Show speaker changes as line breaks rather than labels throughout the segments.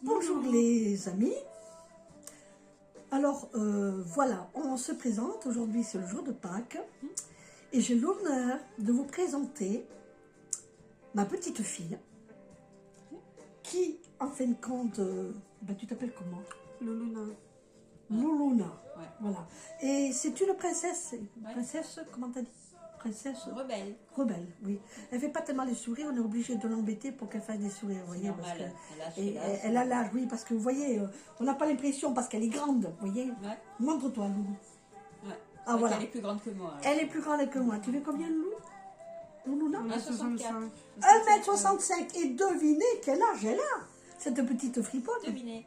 Bonjour les amis. Alors voilà, on se présente. Aujourd'hui c'est le jour de Pâques. Et j'ai l'honneur de vous présenter ma petite fille. Qui, en fin de compte, tu t'appelles comment?
Luluna.
Luluna.
Ouais.
Voilà. Et c'est une princesse.
Ouais.
Princesse, comment t'as dit? Princesse
Rebelle.
rebelle, oui. Elle fait pas tellement les sourires, on est obligé de l'embêter pour qu'elle fasse des sourires, vous voyez. Parce
Normal.
que, elle a l'âge, oui, parce que vous voyez, on n'a pas l'impression parce qu'elle est grande, vous voyez.
Ouais.
Montre-toi, Loulou.
Ouais.
Ah voilà.
Elle est plus grande que moi.
Elle est plus grande que moi. Tu fais combien, Loulou? Loulou, là
1m65.
1m65. Et devinez quel âge elle a, cette petite friponne.
Devinez.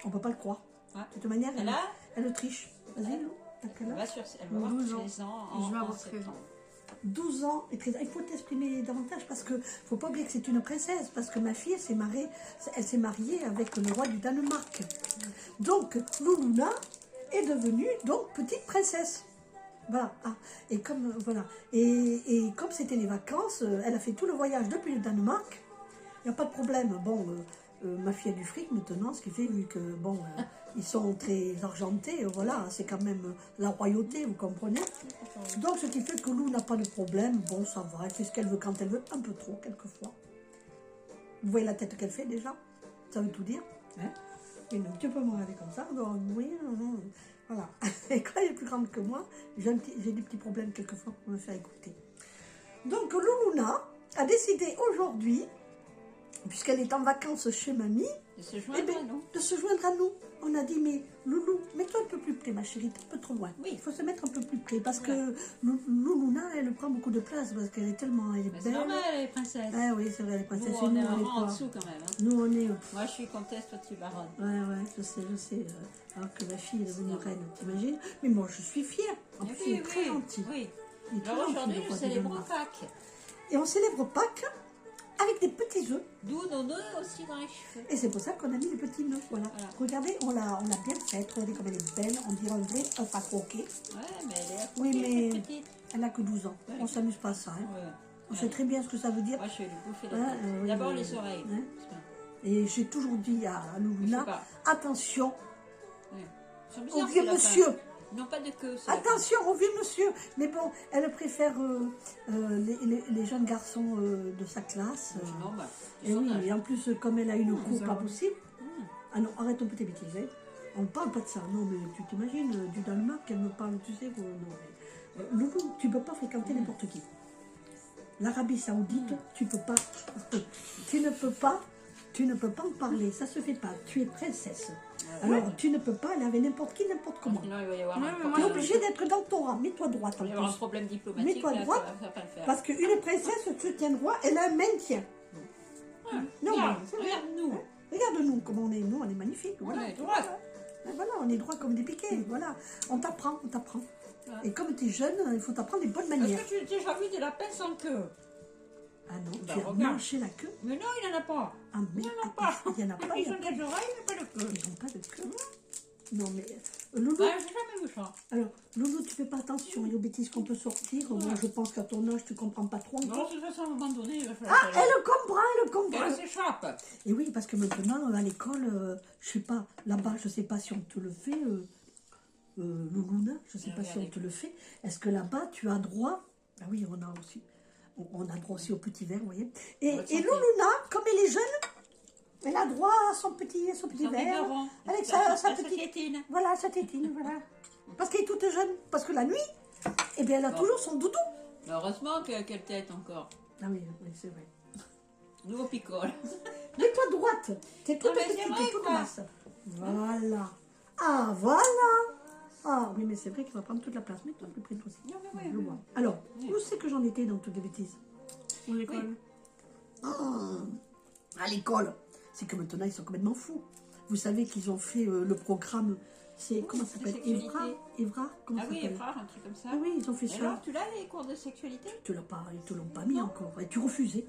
On peut pas le croire.
Ouais.
De toute manière,
Elle a
elle triche. Vas-y, Loulou. T'as quel
Elle
âge?
va avoir
12 ans.
13 ans
Je vais
en
avoir 13 ans.
septembre.
12 ans et 13 ans. Il faut t'exprimer davantage parce que faut pas oublier que c'est une princesse. Parce que ma fille, elle s'est mariée avec le roi du Danemark. Donc, Luluna est devenue donc petite princesse. Voilà. Ah, et comme voilà. Et comme c'était les vacances, elle a fait tout le voyage depuis le Danemark. Il n'y a pas de problème. Bon, ma fille a du fric maintenant, ce qui fait vu que bon, ils sont très argentés. Voilà, c'est quand même la royauté, vous comprenez. Donc, ce qui fait que Lou n'a pas de problème. Bon, ça va. Elle fait ce qu'elle veut quand elle veut, un peu trop quelquefois. Vous voyez la tête qu'elle fait déjà? Ça veut tout dire. Hein? Et donc, tu peux me regarder comme ça. Donc, oui, voilà. Et quand elle est plus grande que moi, j'ai des petits problèmes quelquefois pour me faire écouter. Donc, Luluna a décidé aujourd'hui, puisqu'elle est en vacances chez mamie,
De se joindre à nous.
de se joindre à nous. On a dit, mais Loulou, mets-toi un peu plus près, ma chérie, t'es un peu trop loin.
Oui.
Il faut se mettre un peu plus près, parce
Ouais.
que Luluna, elle prend beaucoup de place, parce qu'elle est tellement, elle est
Mais c'est
belle.
normal, les princesses.
Ah oui, c'est vrai, les princesses,
Nous, on est
est
vraiment en
quoi?
dessous quand même. Hein.
Nous, on est...
Moi, je suis comtesse, toi, tu es baronne.
Ouais, je sais. Alors que ma fille est devenue reine, t'imagines? Mais moi, je suis fière. En plus, il est très gentil.
Oui.
Il est très
Alors
gentil,
aujourd'hui,
le
je
roi du
célèbre
Danemark.
Pâques.
Et on célèbre Pâques avec des petits œufs.
D'où nos nœuds aussi dans les cheveux.
Et c'est pour ça qu'on a mis les petits nœuds. Voilà.
Voilà.
Regardez, on l'a bien faite. Regardez comme elle est belle. On dirait un vrai œuf à croquer.
Ouais, mais elle est à
Oui,
côté,
mais-
toute petite.
Elle n'a que 12 ans.
Ouais.
On s'amuse pas à ça. Hein.
Ouais.
On sait très bien ce que ça veut dire.
Moi, je vais lui bouffer
Ouais,
la tête.
oui,
D'abord
mais-
les oreilles.
hein.
Parce que-
Et j'ai toujours dit à
Je sais
Luluna,
pas.
attention
Ouais. Ils sont
au
bizarres,
vieux
ces lapins.
monsieur.
Ils n'ont pas de queue, ces lapins.
Attention au vieux monsieur. Mais bon, elle préfère les jeunes garçons de sa classe.
C'est normal.
Et oui, et en plus, comme elle a une cour
ça
pas
va.
possible. Ah non, arrête un peu tes bêtises. Hein. On ne parle pas de ça. Non, mais tu t'imagines, du Danemark, elle me parle, tu sais. Non, mais, Loulou, tu ne peux pas fréquenter n'importe qui. L'Arabie Saoudite, tu peux pas. Tu ne peux pas en parler. Ça se fait pas. Tu es princesse. Alors, tu ne peux pas aller avec n'importe qui, n'importe comment.
Sinon, il va y avoir
Ouais,
un
mais
Tu es
moi,
problème.
obligé d'être dans ton rang. Mets-toi droite en
Il va y avoir un
plus.
problème diplomatique.
Mets-toi
là,
droite.
ça va pas le faire.
Parce qu'une princesse se tient droit, elle a un maintien.
Ouais.
Non,
Regarde,
mais c'est vrai.
regarde-nous.
Regarde-nous, comme on est. Nous, on est magnifiques.
On
Voilà.
est droit.
Voilà, on est droit comme des piquets. Voilà. On t'apprend, on t'apprend.
Ouais.
Et comme tu es jeune, il faut t'apprendre les bonnes manières.
Est-ce que tu as déjà vu des lapins sans queue?
Ah non,
Bah,
tu as
regarde.
mangé la queue.
Mais non, il n'en a pas.
Ah, mais
Il n'y en a pas.
il n'y en a pas.
Ils ont des oreilles, mais pas de queue.
Ils n'ont pas de queue. Non, mais Loulou,
Bah, j'ai jamais vu ça.
alors, Loulou, tu fais pas attention aux bêtises qu'on peut sortir. Moi, je pense qu'à ton âge, tu comprends pas trop
Non,
encore.
c'est ça, à un moment donné, il va falloir
Ah, elle comprend, elle comprend.
qu'elle s'échappe.
Et oui, parce que maintenant, à l'école, je sais pas, là-bas, je sais pas si on te le fait, Luluna, je sais pas si on te le fait. Est-ce que là-bas, tu as droit? Ah oui, on a aussi. On a droit aussi au petit verre, vous voyez. Et Luluna, comme elle est jeune, elle a droit à son petit verre. Avec sa petite
tétine.
Voilà, sa tétine, voilà. Parce qu'elle est toute jeune. Parce que la nuit, eh bien, elle a
Bon.
toujours son doudou.
Heureusement quelle tête encore.
Ah oui, oui, c'est vrai.
Nouveau picole.
Mets-toi droite. T'es toute
Ah, mais
petite,
c'est vrai,
t'es toute
quoi.
masse. Voilà. Ah, voilà. Ah oui, mais c'est vrai qu'il va prendre toute la place. Mets-toi plus près de toi aussi.
Non, mais
Je
oui.
vois. Alors,
Oui.
où c'est que j'en étais dans toutes les bêtises?
Mon école.
À l'école. C'est que maintenant, ils sont complètement fous. Vous savez qu'ils ont fait le programme, c'est, comment ça s'appelle?
sexualité.
Evra? Comment
Ah
ça
oui,
s'appelle?
frère, un truc comme ça.
Ah oui, ils ont fait
Et
ça.
alors, tu l'as les cours de sexualité?
Ils te l'ont pas mis encore. Et tu refusais.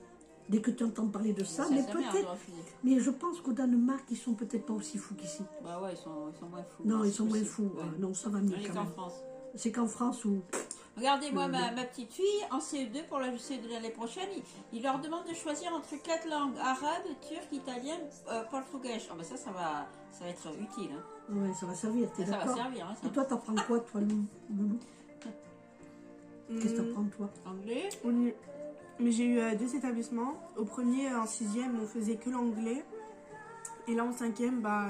Dès que tu entends parler de ça, mais
c'est bien de
peut-être.
refuser.
Mais je pense qu'au Danemark, ils sont peut-être pas aussi fous qu'ici.
Bah ouais, ils sont moins fous.
Non,
c'est
ils sont moins
possible.
fous.
Ouais.
Non, ça va mieux
On est
quand
qu'en
même.
France.
C'est qu'en France où
Regardez, moi, ma petite fille, en CE2, pour la CE2 de l'année prochaine, il leur demande de choisir entre 4 langues, arabe, turc, italien, portugais. Ah ben ça va être utile. Hein.
Ouais, ça va servir, t'es
Ça va
d'accord?
servir, hein, ça.
Et toi, t'apprends quoi, toi, Loulou? Qu'est-ce que t'apprends, toi?
Anglais.
Mais j'ai eu 2 établissements. Au premier, en 6e, on faisait que l'anglais. Et là, en 5e, bah,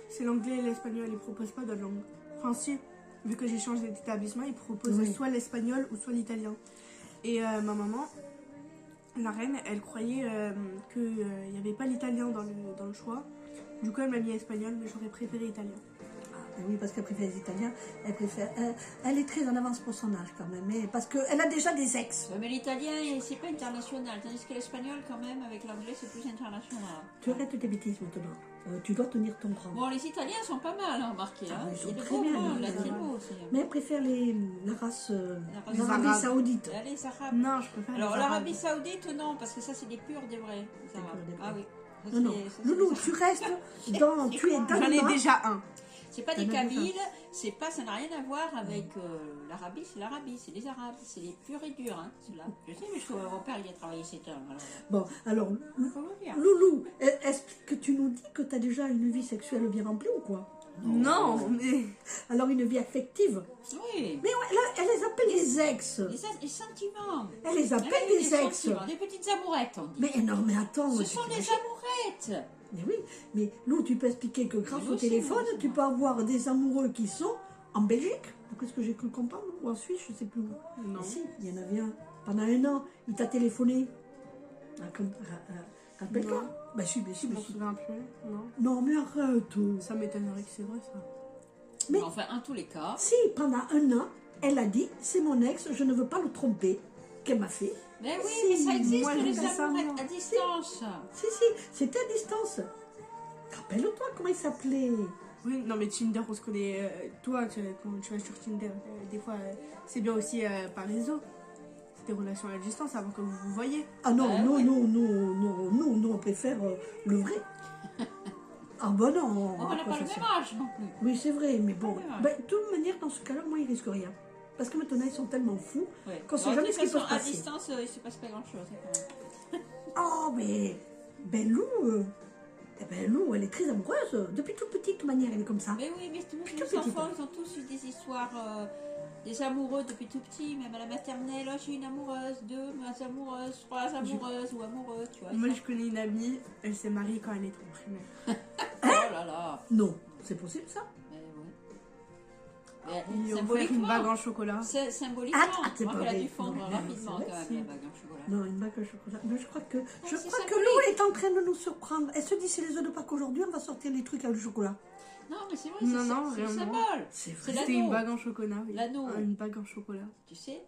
c'est l'anglais et l'espagnol. Ils proposent pas d'autres langues. Enfin, si, vu que j'ai changé d'établissement, ils proposent
Oui.
soit l'espagnol ou soit l'italien. Et ma maman, la reine, elle croyait qu'il n'y avait pas l'italien dans le choix. Du coup, elle m'a mis espagnol, mais j'aurais préféré italien.
Ah, oui, parce qu'elle préfère les Italiens. Elle est très en avance pour son âge, quand même. Mais parce qu'elle a déjà des ex.
Ouais, mais l'italien, c'est pas international. Tandis que l'espagnol, quand même, avec l'anglais, c'est plus international.
Tu arrêtes tes bêtises maintenant. Tu dois tenir ton rang.
Bon, les Italiens sont pas mal, hein, remarquez.
Ah,
Hein.
ils sont
Il y a de
très
beaux
bien,
blancs,
les
latinos aussi.
Mais elle préfère la race
race
l'Arabie
arabe.
Saoudite.
Allez, les Arabes.
Non, je préfère
Alors,
les Arabes.
l'Arabie Saoudite, non, parce que ça, c'est des purs, des vrais. Les Arabes.
purs, des vrais.
Ah oui. Ça,
Non, non.
c'est des
Loulou,
Arabes.
tu restes dans... Tu es
J'en
dans
J'en
le
ai
noir.
déjà un.
C'est pas des
T'en as déjà.
Kabyles, ça n'a rien à voir avec l'Arabie, c'est l'Arabie, c'est les Arabes, c'est les purs et durs, hein, ceux-là. Je sais, mais mon père, il a travaillé 7 ans. Alors,
Bon, alors,
faut le dire.
Loulou, est-ce que tu nous dis que tu as déjà une vie sexuelle bien remplie ou quoi?
Non, mais...
Alors, une vie affective?
Oui,
Mais ouais, là, elle les appelle des ex.
les sentiments.
Elle les
Elle
appelle
a eu
des ex.
sentiments, des petites amourettes, on dit.
Mais non, mais attends.
Ce
tu
sont des
t'imagines?
amourettes.
Mais oui, mais Lou, tu peux expliquer que grâce
Mais
au
aussi,
téléphone,
moi, c'est
tu
moi.
peux avoir des amoureux qui sont en Belgique. Qu'est-ce que j'ai cru comprendre? Ou en Suisse, je sais plus où.
Non.
Mais si, il y en avait un. Pendant un an, il t'a téléphoné. Rappelle-toi.
Non.
Bah si, mais si,
Je
mais
m'en
si.
souviens plus, non.
Non, mais arrête.
Ça m'étonnerait que c'est vrai, ça.
Mais-
Enfin, en tous les cas,
Si, pendant un an, elle a dit, c'est mon ex, je ne veux pas le tromper. Qu'elle m'a fait.
mais oui,
Si,
mais ça existe,
moi,
les
j'ai fait ça,
amourettes
moi.
à distance.
Si, c'était à distance. Rappelle-toi comment il s'appelait.
Oui, non, mais Tinder, on se connaît. Toi, quand tu vas sur Tinder, des fois, c'est bien aussi par réseau. C'est des relations à distance avant que vous vous voyez.
Ah non,
Ah
non,
ouais.
non, on préfère le vrai. Ah bah non.
On n'a
à quoi
pas le
ça
même
sert?
âge non plus.
Oui, c'est vrai, mais bon.
Ouais.
Ben, de toute manière, dans ce cas-là, moi, ils risquent rien. Parce que maintenant, ils sont tellement fous
Ouais.
qu'on ne sait
Alors,
jamais
de
ce qui
toute
peut se
façon, à
passer.
distance, il ne se passe pas grand-chose. Quand même.
Oh, mais ben Lou, Lou, elle est très amoureuse. Depuis toute petite, de toute manière, elle est comme ça.
Mais oui, mais tous
Toute
les
petite.
enfants, ils ont tous eu des histoires, des amoureux depuis tout petit, même à la maternelle. Oh, j'ai une amoureuse, 2 amoureuses, 3 amoureuses ou amoureux, tu vois.
Moi,
ça.
je connais une amie, elle s'est mariée quand elle était en primaire.
Oh là là.
Non, c'est possible ça.
Mais oui. Mais,
Ils lui ont offert une bague en chocolat.
Symboliquement,
Ah, c'est
je crois
pas
qu'elle a
vrai.
dû fondre
Non,
rapidement
c'est
quand
vrai,
même,
si.
la bague en chocolat.
Non, une bague au chocolat. Mais je crois que,
c'est
Lou
symbolique.
est en train de nous surprendre. Elle se dit, c'est les œufs de Pâques aujourd'hui, on va sortir les trucs avec le chocolat.
Non, mais c'est vrai,
Non,
c'est
non,
c'est le
vraiment.
symbole.
C'est
C'est
vrai.
l'anneau.
C'était une bague en chocolat, oui.
L'anneau.
Une bague en chocolat.
Tu sais,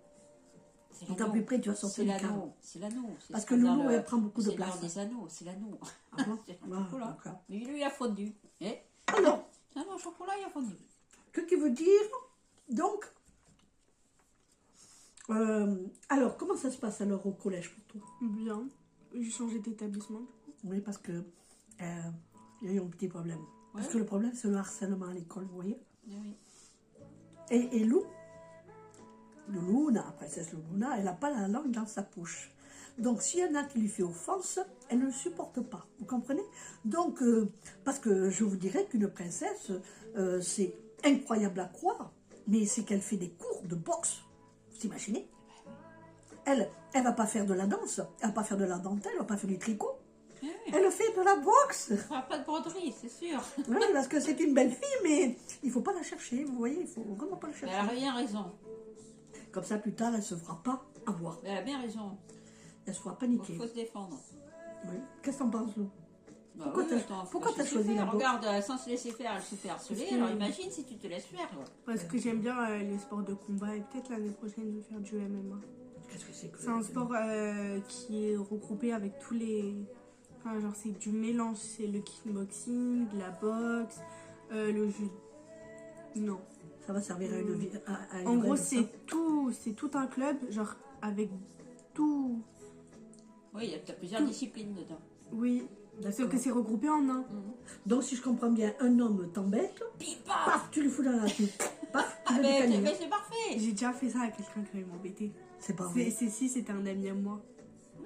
c'est
Quand t'as plus près, tu vas sortir
C'est
le cadre.
l'anneau. C'est l'anneau. C'est
Parce
ce
que
qu'on a
Loulou,
dans le-
elle prend beaucoup de
c'est l'heure
place.
des anneaux, c'est l'anneau.
Ah bon
C'est
Ah,
le chocolat.
d'accord.
Mais lui, il a fondu. Eh
Alors,
Ah non, le chocolat, il a fondu.
que tu veux dire? Donc, alors, comment ça se passe alors au collège pour toi?
Bien. J'ai changé d'établissement.
Oui, parce que il y a eu un petit problème. Parce
Ouais.
que le problème, c'est le harcèlement à l'école, vous voyez?
Eh oui.
Et Lou, Luna, princesse Luna, elle n'a pas la langue dans sa poche. Donc, s'il y en a qui lui fait offense, elle ne le supporte pas. Vous comprenez? Donc, parce que je vous dirais qu'une princesse, c'est incroyable à croire, mais c'est qu'elle fait des cours de boxe. Vous imaginez? Elle ne va pas faire de la danse, elle ne va pas faire de la dentelle, elle ne va pas faire du tricot.
Eh oui.
Elle fait de la boxe.
Il ne fera pas de broderie, c'est sûr.
Oui, parce que c'est une belle fille, mais il ne faut pas la chercher. Vous voyez, il ne faut vraiment pas la
Mais
chercher.
elle a bien raison.
Comme ça, plus tard, elle ne se fera pas avoir.
Mais elle a bien raison.
Elle se fera
Il
paniquer.
faut se défendre.
Oui. Qu'est-ce que t'en penses, Lou?
Bah
Pourquoi
oui,
t'as-
attends, faut
pourquoi
se
t'as
laisser
choisi
faire.
la boxe?
Regarde, sans se laisser faire, elle se fait harceler.
Parce que-
Alors imagine si tu te laisses faire. quoi.
Parce que j'aime bien les sports de combat et peut-être l'année prochaine je vais faire du MMA.
Qu'est-ce que c'est que
C'est un sport qui est regroupé avec tous les. Enfin, genre, c'est du mélange. C'est le kickboxing, la boxe, le jeu. Non.
Ça va servir à une vie. À une
En gros,
vraie
c'est tout un club, genre, avec tout.
Oui, il y a plusieurs disciplines dedans.
Oui.
D'accord.
Sauf que c'est regroupé en un.
Donc, si je comprends bien, un homme t'embête,
Pif, paf.
paf, tu lui fous dans la tête. Paf, tu
Ah,
veux
mais
décaler.
c'est parfait.
J'ai déjà fait ça à quelqu'un qui avait m'embêté.
C'est pas vrai.
Si, c'était un ami à moi.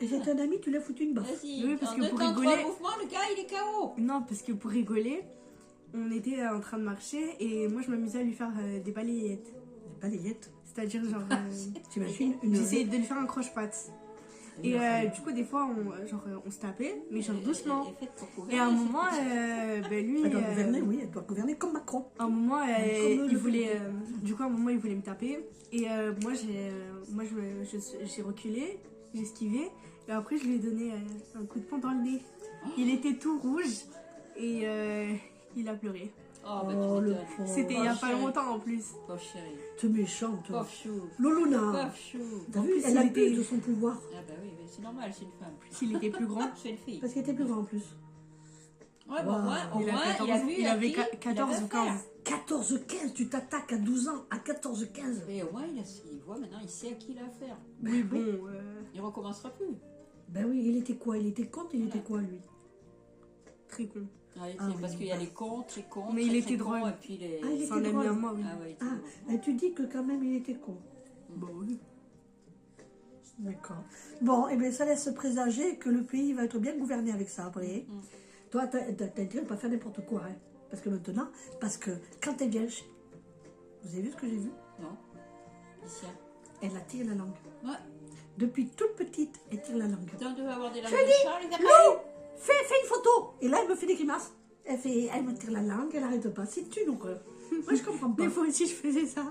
Et c'est un ami, tu l'as foutu une baffe.
Vas-y,
Oui, parce
en
que
deux
pour
temps,
rigoler-
3 mouvements, le gars, il est KO.
Non, parce que pour rigoler, on était en train de marcher et moi je m'amusais à lui faire des balayettes.
C'est pas les yettes.
C'est-à-dire genre...
T'imagines une...
j'essayais de lui faire un croche-patte. Et du coup des fois on se tapait, mais genre doucement.
Elle est faite pour
Et
gouverner,
à un
cette
moment,
petite-
lui...
Elle doit gouverner, oui, elle doit gouverner comme Macron.
À un moment,
Comme
il
le
voulait... du coup, à un moment, il voulait me taper. Et moi, j'ai reculé, j'ai esquivé. Et après, je lui ai donné un coup de poing dans le nez. Il était tout rouge et il a pleuré.
Oh, bah,
Oh,
tu
le
m'étonnes.
pauvre.
C'était il y a pas
chérie.
longtemps en plus.
Pauvre chérie.
T'es méchante.
Pauvre chou.
Loluna.
Pauvre chou.
T'as
En
vu,
plus,
elle
il
abuse
était-
de son pouvoir.
Ah bah oui, mais c'est normal, c'est une femme.
S'il était plus grand.
C'est une fille.
Parce qu'il était plus grand en plus.
Ouais, bon,
Wow.
au
Il a
moins,
14,
il a vu,
il
a
avait
pris,
14 ou 15.
14-15, tu t'attaques à 12 ans, à 14-15.
Mais au moins, il voit maintenant, il sait à qui il a affaire.
Oui, bon.
Il recommencera plus.
Ben oui, il était quoi? Il était contre, il était quoi lui?
Très con.
Ouais,
Ah oui,
parce qu'il y a
bah.
les cons, très cons,
Mais
très,
il
très
était
cons,
drôle.
et puis les...
Ah, il
C'est
était
un ami
drôle.
à moi, oui.
Ah ouais, il était
Ah,
drôle.
et tu dis que quand même il était con.
Bon, oui.
D'accord. Bon, et bien ça laisse présager que le pays va être bien gouverné avec ça après.
Mm.
Toi, t'as intérêt de pas faire n'importe quoi. Hein. Parce que maintenant, quand elle vient chez... Vous avez vu ce que j'ai vu?
Non. Ici.
Elle attire la langue.
Ouais.
Depuis toute petite, elle tire la langue.
Donc, on doit avoir des langues
Je
de
dis,
chat, les
Lou,
appareils.
fais une photo. Et là, elle me fait des grimaces. Elle me tire la langue, elle arrête pas. C'est une horreur. Moi, je comprends pas.
Des fois aussi, je faisais ça.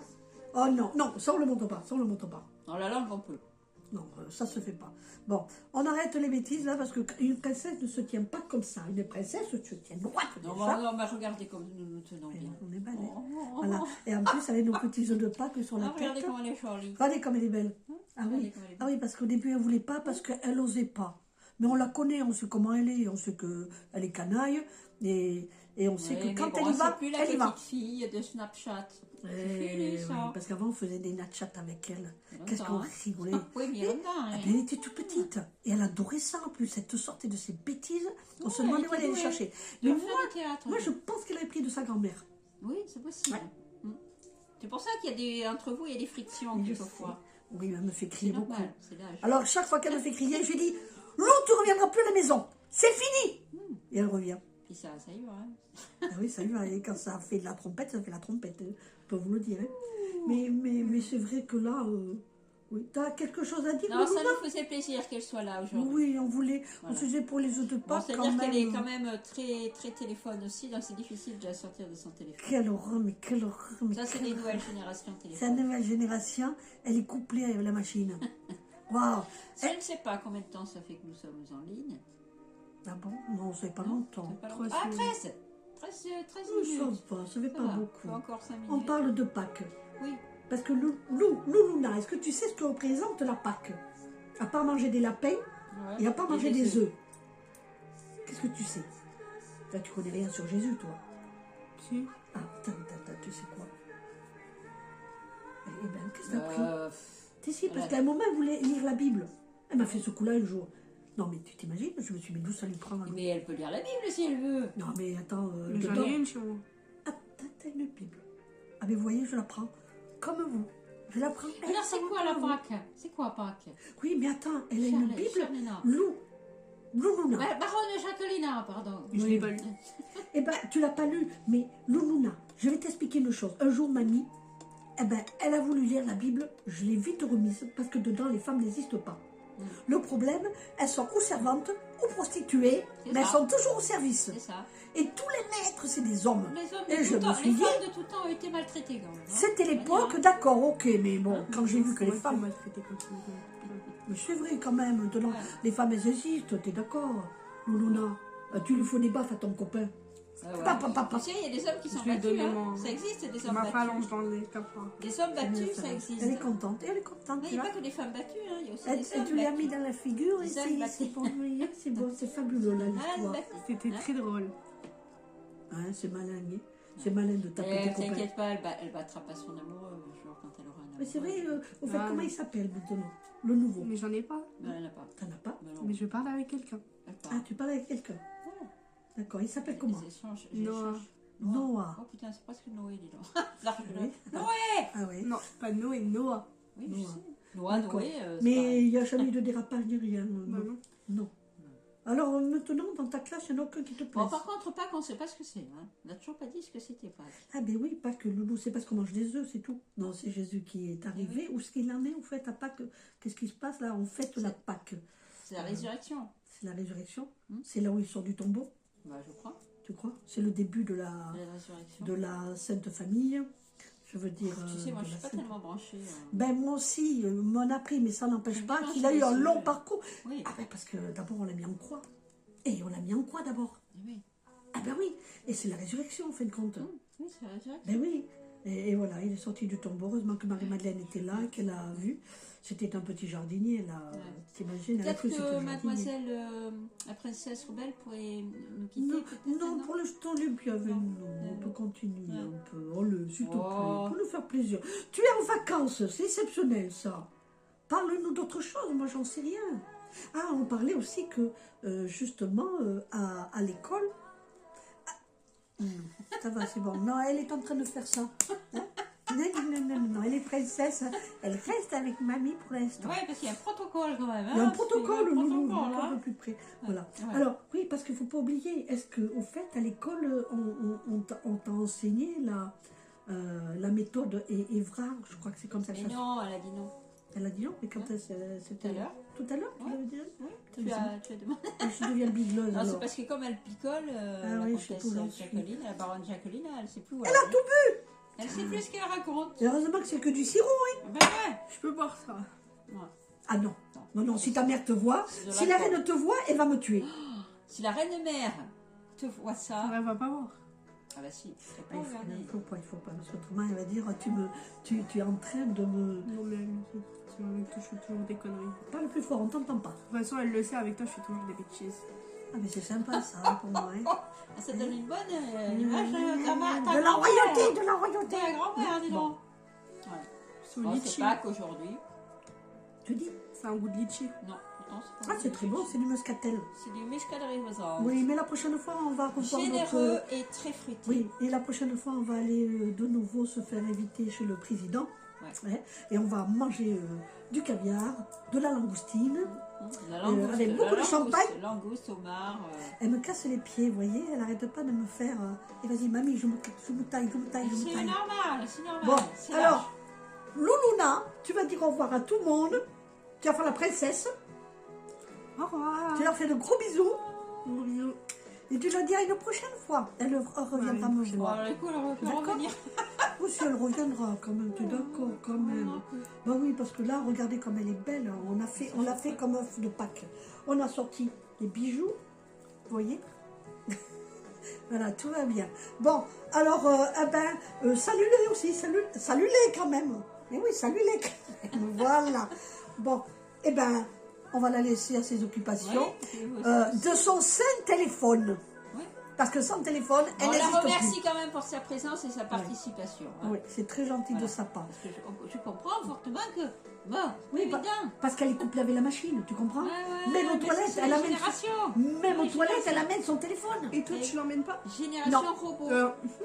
Oh non, non, ça on le montre pas, ça on le montre pas.
Dans la langue, on peut.
Non, ça se fait pas. Bon, on arrête les bêtises là parce qu'une princesse ne se tient pas comme ça. Une princesse se tient droite
Non,
déjà.
mais regardez comme nous nous tenons
Et
bien.
on est balèze.
Oh,
Voilà. Et en plus, avec nos petits œufs de Pâques sur la
Ah, regardez
tête.
comment elle est jolie.
Regardez comme elle est belle. Ah
Regardez
oui,
comme elle est
ah oui, parce qu'au début, elle voulait pas parce qu'elle n'osait pas. Mais on la connaît, on sait comment elle est, on sait qu'elle est canaille. Et on sait
Ouais,
que quand
mais bon,
elle y
c'est
va,
plus la
elle y va.
petite fille de Snapchat.
Eh
fini, ça.
oui, parce qu'avant, on faisait des natchats avec elle. Qu'est-ce qu'on
Longtemps, hein.
rigolait.
Oui, mais il y a longtemps.
Ah
hein.
ben, elle était toute petite et elle adorait ça en plus. Elle te sortait de ses bêtises. On se
Ouais,
demandait
elle
où elle allait
était
les chercher.
De
Mais
faire du théâtre.
moi, je pense qu'elle avait pris de sa grand-mère.
Oui, c'est possible.
Ouais.
Mm. C'est pour ça qu'il y a entre vous, il y a des frictions
Mais je
quelquefois.
Oui, elle me fait
C'est
crier beaucoup.
normal, c'est l'âge.
Alors, chaque fois qu'elle me fait crier, je lui dis Lou, tu reviendras plus à la maison. C'est fini. Et elle revient.
Puis ça y va. Hein.
Ah oui, ça y va. Et quand ça fait de la trompette, ça fait la trompette. Hein. Je peux vous le dire. Hein. Mais c'est vrai que là, oui. Tu as quelque chose à dire,
Non, ça
Loulou?
nous faisait plaisir qu'elle soit là aujourd'hui.
Oui, on voulait.
Voilà.
On se disait pour les œufs de
Bon,
Pâques.
c'est-à-dire qu'elle est quand même très, très téléphone aussi, donc c'est difficile de la sortir de son téléphone.
Quelle horreur, mais quelle horreur. Mais
Ça, c'est
quelle
les
horreur.
nouvelles générations
C'est la
téléphone.
nouvelle génération, elle est couplée avec la machine. Waouh!
Je ne sais pas combien de temps ça fait que nous sommes en ligne.
Ah bon? Non, ça fait pas
Non,
longtemps.
ça fait pas
Trois
longtemps. Ah,
semaines.
13
Je
minutes.
sais pas, ça fait
Ça
pas
va,
beaucoup.
faut encore 5 minutes.
On parle de Pâques.
Oui.
Parce que Loulouna, est-ce que tu sais ce que représente la Pâques? À part manger des lapins
Ouais.
et à part manger des
œufs.
œufs. Qu'est-ce que tu sais? Là, tu connais rien sur Jésus, toi.
Si.
Ah, attends, tu sais quoi? Eh ben, qu'est-ce que t'as pris? T'es si, parce qu'à un moment, elle voulait lire la Bible. Elle m'a fait ce coup-là un jour. Non, mais tu t'imagines? Je me suis dit, mais d'où ça lui prend?
Mais elle peut lire la Bible si elle veut.
Non, mais attends,
Mais j'en
dedans-
ai une chez moi.
Ah, t'as une Bible. Ah, mais vous voyez, je la prends comme vous. Je la prends.
Alors, c'est quoi la
exactement comme
Pâques? C'est quoi Pâques?
vous. Oui, mais attends, elle a une
Charles-
Bible.
Charlena.
Loulouna.
Baronne Jacquelina, pardon.
Je l'ai pas lu.
Eh ben, tu l'as pas lu, mais Loulouna, je vais t'expliquer une chose. Un jour, mamie, eh ben, elle a voulu lire la Bible, je l'ai vite remise, parce que dedans, les femmes n'existent pas. Le problème, elles sont ou servantes, ou prostituées,
C'est
mais elles
ça.
sont toujours au service.
C'est ça.
Et tous les maîtres, c'est des hommes.
Les hommes
Et
de
je
tout
me
temps,
suis
les
dit-
femmes de tout temps ont été maltraitées quand même. hein.
C'était l'époque,
Hein.
d'accord, ok, mais bon, quand j'ai vu que
C'est
les
moi qui
femmes...
m'a traité comme ça.
Mais c'est vrai quand même, maintenant,
Ouais.
les femmes, elles existent, t'es d'accord, Loulouna? Tu lui fais des baffes à ton copain.
Ah ouais.
Papa, papa.
Tu sais, il y a des hommes qui sont
Je lui ai
battus.
donné
Hein.
mon-
Ça existe, des hommes
Ma
battus.
phalange dans les cafards.
Des hommes battus, ça existe.
Elle est contente, elle est contente.
Mais il
tu
n'y a
vois.
pas que des femmes battues, hein. Il y a aussi
Elle,
des
elle,
hommes
tu l'as mis
battus.
dans la figure et
Des hommes
c'est
battus.
pour lui, c'est bon, c'est fabuleux là
Ah,
l'histoire.
battus.
C'était très drôle.
Hein, c'est malin, hein. C'est malin de taper tes copains.
T'inquiète pas, elle battra pas son amoureux un jour quand elle aura un amoureux.
Mais c'est vrai, au fait,
Ah.
comment il s'appelle maintenant? Le nouveau.
Mais j'en ai pas.
Non, elle n'a pas.
T'en as pas?
Mais non,
Mais je parle avec quelqu'un.
elle
Ah, tu parles avec quelqu'un? D'accord, il s'appelle comment?
Les échanges,
Noah.
Noah.
Oh putain, c'est presque Noé, dis donc. La rigolade.
Oui.
Noé.
Ah oui.
Non, pas Noé, Noah.
Oui,
Noah.
je sais. Noah,
D'accord.
Noé, c'est
Mais
pareil.
il n'y a jamais eu de dérapage ni rien.
Bah
Non.
non.
Non. Alors maintenant, dans ta classe, il n'y en a aucun qui te plaise.
Bon, par contre, Pâques, on ne sait pas ce que c'est. Hein. On n'a toujours pas dit ce que c'était Pâques.
Ah ben oui, Pâques, Loulou, c'est parce qu'on mange des œufs, c'est tout. Non, c'est Jésus qui est arrivé. Où est-ce qu'il en est, en fait, à Pâques? Qu'est-ce qui se passe là? On fête la Pâques.
C'est la résurrection.
C'est la résurrection.
Hmm.
C'est là où il sort du tombeau,
Bah, je crois.
tu crois? C'est le début de
La résurrection.
la Sainte Famille. Je veux dire...
Tu sais, moi,
de
je
la
suis pas
Sainte-
tellement branchée.
Ben moi aussi, m'en a pris, mais ça n'empêche
J'ai
pas
bien
qu'il a eu un
mangé
long
les
parcours.
Oui.
Ah ben parce que d'abord on l'a mis en croix. Et on l'a mis en croix d'abord.
Oui.
Ah ben oui, et c'est la résurrection en fin de compte.
Oui, c'est la résurrection.
Ben oui, et voilà, il est sorti du tombeau. Heureusement que Marie-Madeleine était là et qu'elle a vu. C'était un petit jardinier là,
Ouais.
t'imagines, elle a
Peut-être
cru que c'était
que
un jardinier.
mademoiselle, la princesse rebelle pourrait nous quitter.
Non,
peut-être,
non, pour l'instant, les bienvenus,
Non.
on peut continuer
Ouais.
un peu. Oh, s'il te plaît,
Oh.
pour nous faire plaisir. Tu es en vacances, c'est exceptionnel ça. Parle-nous d'autre chose, moi j'en sais rien. Ah, on parlait aussi que, justement, à l'école... Ah, ça va, c'est bon. Non, elle est en train de faire ça. Hein. Non, elle est princesse. Elle reste avec mamie pour l'instant.
Ouais, parce qu'il y a un protocole quand même.
Il y a un
hein,
protocole,
c'est
nous,
un
un
protocole,
peu
hein.
plus près. Voilà.
Ouais.
Alors, oui, parce qu'il ne faut pas oublier, est-ce qu'au fait, à l'école, on t'a enseigné la méthode Évrard, je crois que c'est comme ça que
Mais
ça se
non, elle a dit non.
Elle a dit non, mais quand c'était...
Tout à l'heure.
Tout à l'heure, tu
Ouais.
l'avais dit
Oui,
T'as
tu
vu
as demandé.
Je deviens bigleuse,
Non, c'est
alors.
parce que comme elle picole,
Ah
la
oui, je sais
comtesse
tout, j'en suis.
Jacqueline, la baronne Jacqueline, elle sait plus où
Elle a tout bu.
Elle sait plus ce qu'elle raconte.
Et heureusement que c'est que du sirop, hein.
Ben ouais.
Je peux boire ça.
Ouais.
Ah non.
Non.
Non, non, si ta mère te voit,
C'est de
si la
l'alcool.
reine te voit, elle va me tuer.
Si la reine mère te voit ça,
Elle va pas boire.
ah bah si, t'as
Ah,
pas
il
regardé.
faut pas, parce qu'autrement elle va dire, tu es en train de me...
Non, mais avec toi, je fais toujours des conneries.
Parle plus fort, on t'entend pas.
De toute façon, elle le sait, avec toi, je fais toujours des bêtises.
Ah mais c'est sympa ça pour moi, hein.
Ah, ça donne une bonne image de ta
De la royauté, de la royauté.
Ta grand-mère, dis
Bon.
donc. Ouais.
C'est au
Bon,
litchi.
c'est Pâques aujourd'hui.
Tu dis?
C'est un goût de litchi.
Non, pourtant c'est pas
Ah c'est très bon, c'est du muscatel.
C'est du muscadet rosant.
Oui, mais la prochaine fois on va revoir
Généreux
notre...
et très fruité.
Oui, et la prochaine fois, on va aller de nouveau se faire inviter chez le président.
Ouais.
Et on va manger du caviar, de la langoustine.
La langouste,
avec beaucoup de champagne.
Langouste, homard.
Elle me casse les pieds, vous voyez. Elle n'arrête pas de me faire... et vas-y, mamie, je me taille, je me taille, je me
C'est
taille.
normal, c'est normal.
Bon,
c'est
alors, Loulouna, tu vas dire au revoir à tout le monde. Tu vas faire la princesse.
Au revoir.
Tu leur fais de gros bisous.
Gros bisous.
Et tu leur dis à une prochaine fois. Elle reviendra
Ouais,
me
Bon,
voir.
alors, du coup, elle aurait pu
D'accord.
revenir.
Aussi, elle reviendra quand même, tu es d'accord quand même. Bah oui, parce que là, regardez comme elle est belle. On l'a fait comme œuf de Pâques. On a sorti les bijoux, vous voyez. Voilà, tout va bien. Bon, alors, salut-les aussi, salut-les quand même. Eh oui, salut-les quand même. Voilà. Bon, eh ben, on va la laisser à ses occupations. De son saint téléphone.
Ouais.
Parce que sans téléphone, elle
On la
n'existe plus.
remercie quand même pour sa présence et sa participation. hein.
Oui, c'est très gentil
Voilà.
de sa part.
Parce que je comprends fortement que, bon,
Oui,
évident.
Parce qu'elle est couplée avec la machine, tu comprends?
Ouais, ouais,
Même aux
mais
toilettes,
c'est
elle
la
amène...
génération.
Même aux
Oui,
toilettes,
génération.
elle amène son téléphone.
Et toi, tu l'emmènes pas?
Génération
Non.
robot.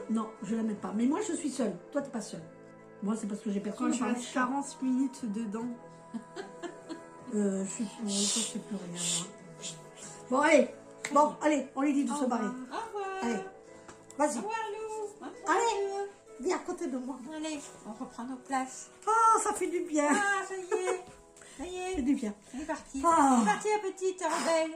Non, je la mets pas. Mais moi, je suis seule. Toi, t'es pas seule. Moi, c'est parce que j'ai personne.
Quand je
par
reste 40 minutes dedans.
je sais plus rien. Moi. Bon, allez. Bon, allez, on lui dit de se barrer.
Au revoir.
Allez,
Au
vas-y.
revoir, Lou.
Allez. Viens à côté de moi.
Allez, on reprend nos places.
Ah, ça fait du bien.
Ah, ça y est. Ça y
Ça fait
est.
du bien.
On est parti.
Ah.
On est parti, la petite rebelle.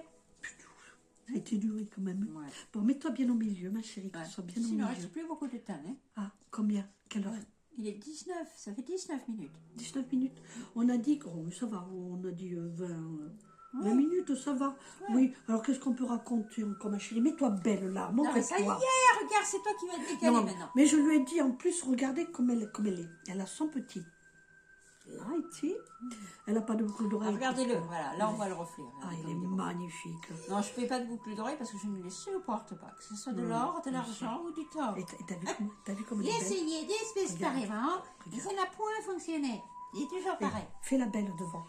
Ça a été dur quand même.
Ouais.
Bon, mets-toi bien au milieu, ma chérie. Que
Ouais.
tu sois bien
Il
au
ne
milieu.
reste plus beaucoup de temps. Hein.
Ah, combien? Quelle heure?
Il est 19, ça fait 19 minutes.
19 minutes. On a dit, oh, ça va, on a dit 20
Ouais.
minutes, ça va. Oui, alors qu'est-ce qu'on peut raconter encore, ma chérie? Mets-toi belle là,
Non, mais ça y est,
montre-toi.
regarde, c'est toi qui vas te décaler
Non,
maintenant.
mais je lui ai dit en plus, regardez comme elle est. Elle a son petit. Là, ici. Elle n'a pas de boucle
Ah,
d'oreille.
regardez-le, voilà, là on voit le reflet.
Ah,
Regardez
il
comme
est
il beau.
magnifique.
Non, je ne paye pas de boucle d'oreille parce que je ne les supporte pas. Que ce soit de l'or, de l'argent ou du tort.
Et t'as vu comme elle
J'ai
est belle?
essayé désespérément et ça n'a point fonctionné. Il est toujours
Et
pareil.
fais la belle devant.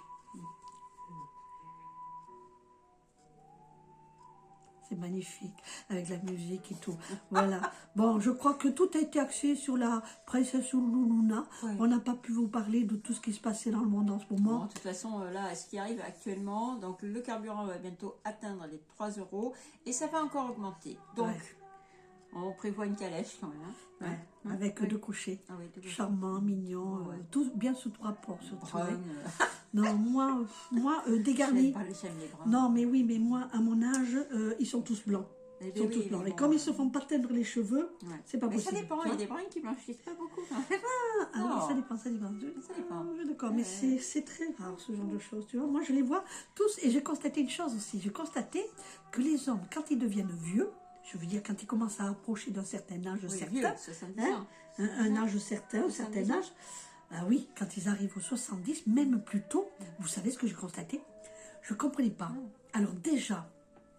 c'est magnifique, avec la musique et tout. Voilà. Bon, je crois que tout a été axé sur la princesse Luna.
Ouais.
On n'a pas pu vous parler de tout ce qui se passait dans le monde en ce moment.
Bon, de toute façon, là, ce qui arrive actuellement, donc le carburant va bientôt atteindre les 3 euros et ça va encore augmenter. Donc,
Ouais.
on prévoit une calèche quand même. Hein.
Ouais,
Hein,
avec
oui.
deux couchers.
Ah oui, tout à fait.
Charmant, mignon,
Ouais.
tout bien sous tout rapport. Surtout,
Brun,
ouais. Non, moi dégarni.
j'aime les bruns.
Non, mais oui, mais moi, à mon âge, ils sont tous blancs.
Eh
Ils
bien
sont
oui,
tous blancs.
mais
Et
bon,
comme ils se font pas teindre les cheveux,
ouais.
c'est pas
Mais
possible.
ça dépend,
tu
il y a
vois.
des bruns qui blanchissent pas beaucoup quand même.
Ah oui,
Non.
ça dépend, ça dépend.
Ça dépend.
Ah, d'accord, mais
Ouais.
c'est très rare ce genre de choses, tu vois. Moi, je les vois tous et j'ai constaté une chose aussi. J'ai constaté que les hommes, quand ils deviennent vieux, je veux dire, quand ils commencent à approcher d'un certain âge
Oui,
certain,
vieux, 70
hein,
ans.
un âge certain, un
70
certain
ans.
âge, ah oui, quand ils arrivent aux 70, même plus tôt, vous savez ce que j'ai constaté? Je ne comprenais pas. Alors déjà,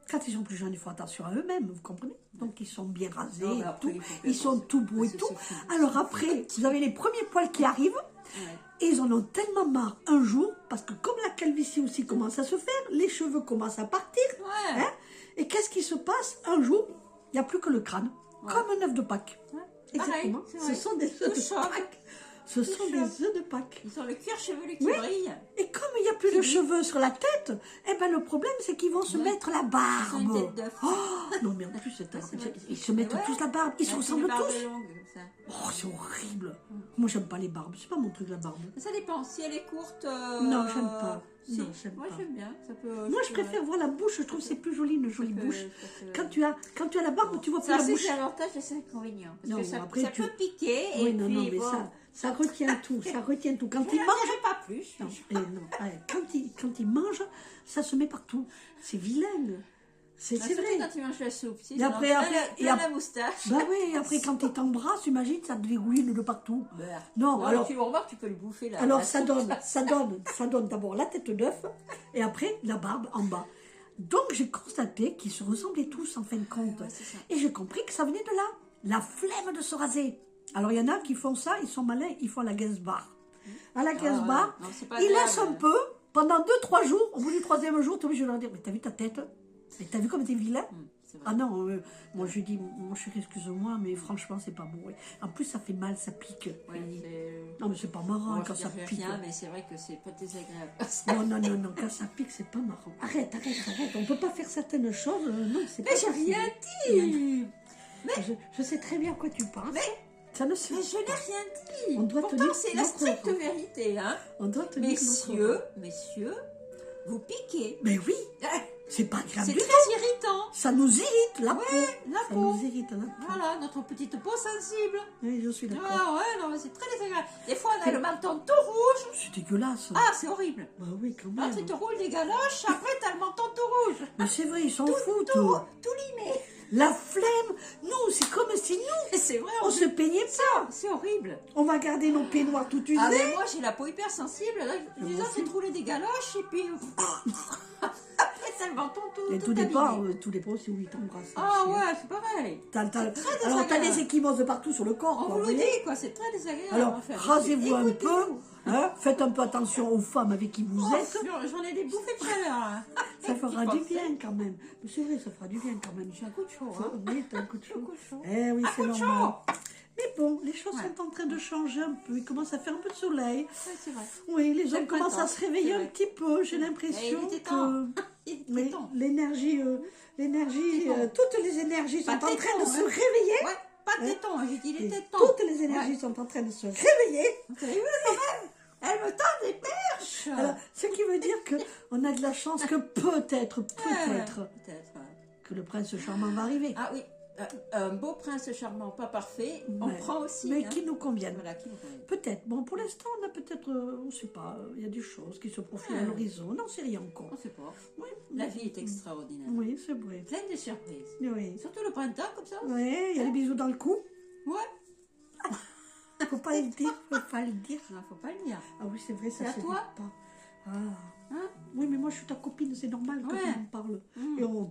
quand ils sont plus jeunes, il faut attention à eux-mêmes, vous comprenez? Donc ils sont bien rasés,
Non, mais
et
après,
tout.
il faut faire
Ils sont
attention.
tout beaux et
Ça
tout.
suffit.
Alors après, vous avez les premiers poils qui arrivent,
Ouais.
et ils en ont tellement marre un jour, parce que comme la calvitie aussi commence à se faire, les cheveux commencent à partir,
Ouais.
hein, et qu'est-ce qui se passe? Un jour, il n'y a plus que le crâne,
Ouais.
comme un œuf de Pâques.
Ouais.
Exactement.
Pareil, c'est
Ce
vrai.
sont des œufs
Tout
de
chauve.
Pâques. Ce sont
chauve.
des œufs de Pâques.
Ils ont le cuir chevelu qui
Oui.
brille.
Et comme il n'y a plus de cheveux sur la tête, eh ben le problème c'est qu'ils vont se
Ouais.
mettre la
Ils ont
barbe.
une tête d'œuf.
Oh, non mais en plus c'est
c'est vrai.
ils se mettent
Ouais.
tous la barbe, ils se
Avec une
ressemblent
barbe
tous.
longue, comme ça.
Oh c'est horrible. Moi j'aime pas les barbes, c'est pas mon truc la barbe.
Ça dépend. Si elle est courte.
Non, j'aime pas.
si.
Non, j'aime
Moi
pas.
j'aime bien. Ça peut,
Moi je préfère voir la bouche, je trouve que c'est plus joli une jolie bouche. Quand tu as la barbe, tu vois plus
Ça,
la
c'est
bouche.
ses avantages et ses inconvénients. Parce
Non,
que ça,
après,
ça
tu-
peut piquer.
Oui,
et
non,
puis,
non, mais
bon,
ça retient tout, ça retient tout. Quand
je
il
ne
mange,
dirai pas plus.
non, non, ouais, quand il mange, ça se met partout. C'est vilain. C'est
Surtout
vrai.
quand il mange la soupe. Si,
Et
ça
après-
en
après-
plein
et
la
après-
moustache.
Bah oui, après quand il t'embrasse, imagine, ça te dégouline de partout.
Bah.
Non,
Non,
alors,
tu remarques, tu peux le bouffer là.
alors ça donne d'abord la tête d'œuf et après la barbe en bas. Donc j'ai constaté qu'ils se ressemblaient tous en fin de compte.
Ouais, c'est ça.
Et j'ai compris que ça venait de là, la flemme de se raser. Alors il y en a qui font ça, ils sont malins, ils font la Gainsbar. À la Gainsbar,
non, c'est pas
ils
agréable.
laissent un peu, pendant 2-3 jours, au bout du 3e jour, tu es obligé de leur dire, mais t'as vu ta tête? Mais t'as vu comme t'es vilain?
C'est vrai.
Ah non, moi je dis, mon chéri, excuse-moi, mais franchement, c'est pas bon. Ouais. En plus, ça fait mal, ça pique.
Ouais, c'est-
Non, mais c'est pas marrant
Bon,
quand
je
ça
dirais
pique.
rien, mais c'est vrai que c'est pas désagréable.
Non, non, non, non, quand ça pique, c'est pas marrant. Arrête. On peut pas faire certaines choses. Non, c'est pas
Mais j'ai
possible.
rien dit.
Je sais très bien à quoi tu penses. Ça ne se
Mais je n'ai rien dit.
On doit
Pourtant,
tenir
c'est la
notre
stricte
propos.
vérité. Hein.
On doit tenir
Messieurs, vous piquez.
Mais oui,
Eh,
c'est pas grave
C'est
du tout.
très irritant.
Ça nous irrite la peau.
La
Ça
peau.
nous irrite la peau.
Voilà, notre petite peau sensible.
Oui, je suis d'accord.
Ah ouais, non, mais c'est très désagréable. Des fois, on a le menton tout rouge.
C'est dégueulasse.
Ah, c'est horrible.
Bah oui, quand
Quand tu
même.
te roules des galoches, après, t'as le menton tout rouge.
Mais c'est vrai, ils s'en foutent.
Tout limé.
La flemme. Nous, c'est comme si nous,
Et c'est vrai,
on se peignait pas.
c'est horrible.
On va garder nos peignoirs tout usés.
Ah, mais moi, j'ai la peau hyper sensible. Là,
Moi
disons,
aussi.
c'est de rouler des galoches et puis. Après, t'as le menton tout.
Et
tout
tout dépend,
abîmé.
tout dépend aussi où ils t'embrassent.
Ah
aussi, hein.
ouais, c'est pareil.
Alors,
désagréable.
t'as des échymoses de partout sur le corps.
On
quoi,
vous
vous
le
voyez.
dit, quoi, c'est très désagréable.
Alors,
Enfin,
rasez-vous un peu.
écoutez-vous.
Hein, faites un peu attention aux femmes avec qui vous
Oh,
êtes.
j'en ai des bouffées de chaleur. Hein.
Ça fera
J'y
du
pensais.
bien quand même. Mais c'est vrai, ça fera du bien quand même.
J'ai un coup de chaud. Hein.
Oui, t'as un coup de chaud.
Un coup de chaud.
Eh oui, c'est
coup de
normal.
chaud.
Mais bon, les choses
Ouais.
sont en train de changer un peu. Il commence à faire un peu de soleil.
Ouais, c'est vrai.
Oui, les
C'est
gens
le
commencent à
printemps,
se réveiller
c'est
un
vrai.
petit peu. J'ai
Et
l'impression
il était
que
temps. Il était
oui,
temps.
l'énergie,
Tétons.
toutes les énergies sont
Pas
en train de
tétons,
se
hein.
réveiller.
Ouais, pas de
Ouais.
tétons, j'ai dit il
Et
était temps.
toutes les énergies sont en train de se réveiller.
Vous avez vu quand même? Elle me tend des perches.
Alors, ce qui veut dire qu'on a de la chance que peut-être
Peut-être. Ouais.
que le prince charmant va arriver.
Ah oui, un beau prince charmant, pas parfait, on
Ouais.
prend aussi.
Mais
hein.
qui nous convienne.
Voilà, qui nous convient.
Peut-être. Bon, pour l'instant, on a peut-être, on ne sait pas, il y a des choses qui se profilent à
Ouais.
l'horizon. On n'en sait rien encore.
On sait pas.
Oui,
La vie est extraordinaire.
Oui, c'est vrai.
Pleine de surprises.
Oui.
Surtout le printemps comme ça.
Oui, il y a les bisous dans le cou.
Ouais.
Faut pas le dire, faut pas le dire.
Non, faut pas le dire.
Ah oui, c'est vrai, ça
C'est à
se dit
toi.
pas. Ah.
Hein?
Oui, mais moi je suis ta copine, c'est normal que
Ouais.
tu m'en parles.
Mm.
Et on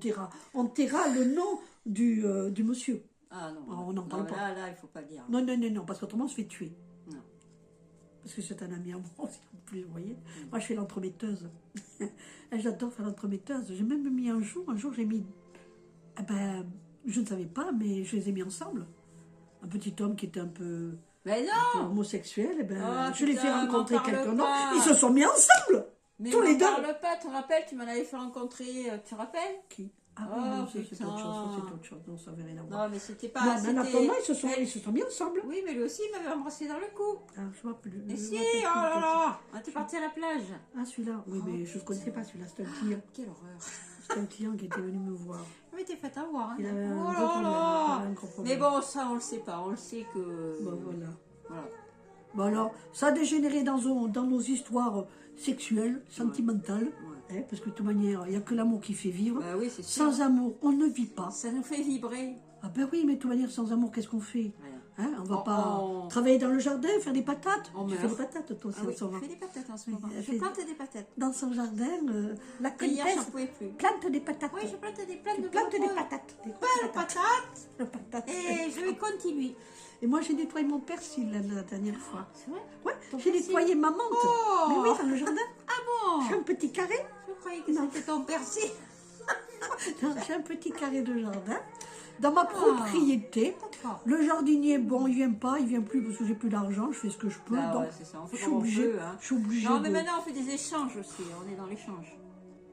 taira le nom du monsieur.
Ah non.
Ah, on n'en parle
mais
pas.
Là, il faut pas le dire.
Non, non, non, non, parce qu'autrement on se fait tuer.
Non.
Parce que c'est un ami à moi aussi, en plus, vous voyez. Moi je fais l'entremetteuse. J'adore faire l'entremetteuse. J'ai même mis un jour j'ai mis Eh ben, je ne savais pas, mais je les ai mis ensemble. Un petit homme qui était un peu,
Mais
un peu
non.
homosexuel, eh ben,
Oh,
je l'ai fait
putain,
rencontrer
m'en parle
quelqu'un
pas.
d'autre. Ils se sont mis ensemble.
Mais
tous les deux.
parle pas, tu te rappelles, tu m'en avais fait rencontrer, tu te rappelles?
Qui? Ah
Oh,
oui, non, ça, c'est
putain.
autre chose. Ça, c'est autre chose. Non, ça n'avait rien à voir.
Non, mais c'était pas.
Non, mais en
c'était-
attendant, ils se sont mis ensemble.
Oui, mais lui aussi, il m'avait embrassé dans le cou.
Ah, je vois plus.
Et
je
si,
vois
oh
plus
là
qui
là, on était parti à la plage.
c'est. Ah, celui-là. Oui, mais je ne connaissais pas celui-là. C'était un client.
Quelle horreur.
C'était un client qui était venu me voir.
Mais t'es fait avoir, hein.
Il avait un
Oh
gros
là
problème. Il
là.
avait un gros problème.
Mais bon, ça, on le sait pas. On le sait que.
Bon, voilà.
Voilà.
Bon, alors, ça a dégénéré dans nos histoires sexuelles, sentimentales.
Ouais.
Hein, parce que de toute manière, il n'y a que l'amour qui fait vivre.
Bah oui, c'est sûr.
Sans amour, on ne vit pas.
Ça nous fait vibrer.
Ah ben oui, mais de toute manière, sans amour, qu'est-ce qu'on fait?
Rien.
Hein, on va
On-
pas
on-
travailler dans le jardin, faire des patates.
On
Tu
meurt.
fais des patates, toi aussi,
Ah oui,
en ce moment.
je fais des patates en ce
Oui,
moment.
elle
Je
fait-
plante des patates.
Dans son jardin, la
Et hier, j'en
comtesse
pouvais plus.
plante des patates.
Oui, je plante des plantes
Tu
de
plantes des
bonbons.
patates. Des
Belles patates.
Des patates.
Et je vais continuer.
Et moi, j'ai nettoyé mon persil la dernière fois.
C'est vrai?
Ouais,
Ton
j'ai
persil.
nettoyé ma menthe.
Oh.
Mais oui, dans le jardin.
Ah
J'ai
bon?
un petit carré.
Je croyais que
Non.
c'était ton persil.
Non, j'ai un petit carré de jardin. Dans ma propriété.
D'accord.
Le jardinier, bon, il vient pas, il vient plus parce que j'ai plus d'argent, je fais ce que je peux.
Bah
donc,
ouais, c'est ça, on fait
je suis
comme on
obligée.
peut, hein.
Je suis obligée.
Non, mais
de...
maintenant, on fait des échanges aussi. On est dans l'échange.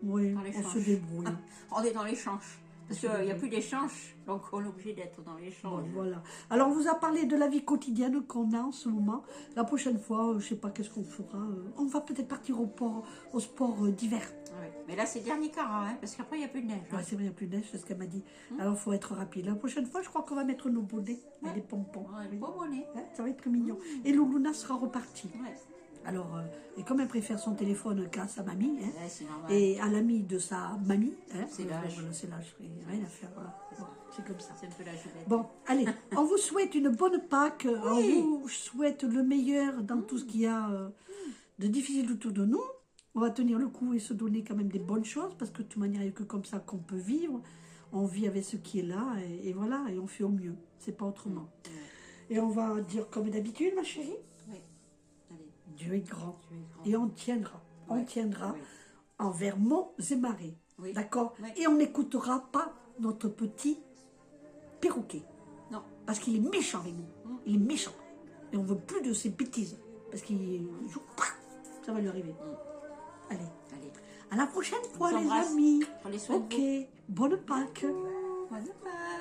Oui,
dans
on
l'échange.
se débrouille.
On est dans l'échange. Parce
On se
qu'il n'y a
débrouille.
plus d'échange. Donc, on est obligé d'être dans l'échange.
Bon, voilà. Alors, on vous a parlé de la vie quotidienne qu'on a en ce moment. La prochaine fois, je sais pas qu'est-ce qu'on fera. On va peut-être partir au sport d'hiver.
Ah ouais. Mais là, c'est dernier quart, hein, parce qu'après, il n'y a plus de neige. hein.
Ouais, c'est vrai, il n'y a plus de neige, c'est ce qu'elle m'a dit. Alors, il faut être rapide. La prochaine fois, je crois qu'on va mettre nos bonnets et les pompons.
Ouais,
Oui.
beau bonnet.
Hein, ça va être mignon. Et Loulouna sera repartie.
Ouais.
Alors, et comme elle préfère son téléphone qu'à sa mamie, hein,
Ouais, c'est normal.
et à l'ami de sa mamie, hein,
C'est l'âge.
voilà, c'est l'âge, il n'y a rien à faire, voilà. Bon, c'est comme ça.
C'est un peu la jumette.
Bon, allez, on vous souhaite une bonne Pâques, on vous souhaite le meilleur dans tout ce qu'il y a de difficile autour de nous. On va tenir le coup et se donner quand même des bonnes choses, parce que de toute manière, il n'y a que comme ça qu'on peut vivre. On vit avec ce qui est là, et voilà, et on fait au mieux. C'est pas autrement. Et on va dire comme d'habitude, ma chérie,
Oui. Allez,
Dieu est grand.
tu es grand.
Et on tiendra. On
Ouais.
tiendra
Ouais.
envers monts et marées.
Oui.
D'accord.
Ouais.
Et on n'écoutera pas notre petit perroquet.
Non.
Parce qu'il est méchant avec nous. Il est méchant. Et on veut plus de ses bêtises. Parce qu'il joue. Ça va lui arriver. Allez.
Allez.
À la prochaine fois,
vous
les
embrasse.
amis.
Prenez soin de
Ok. Bonne Pâques.
vous. Bonne Pâques.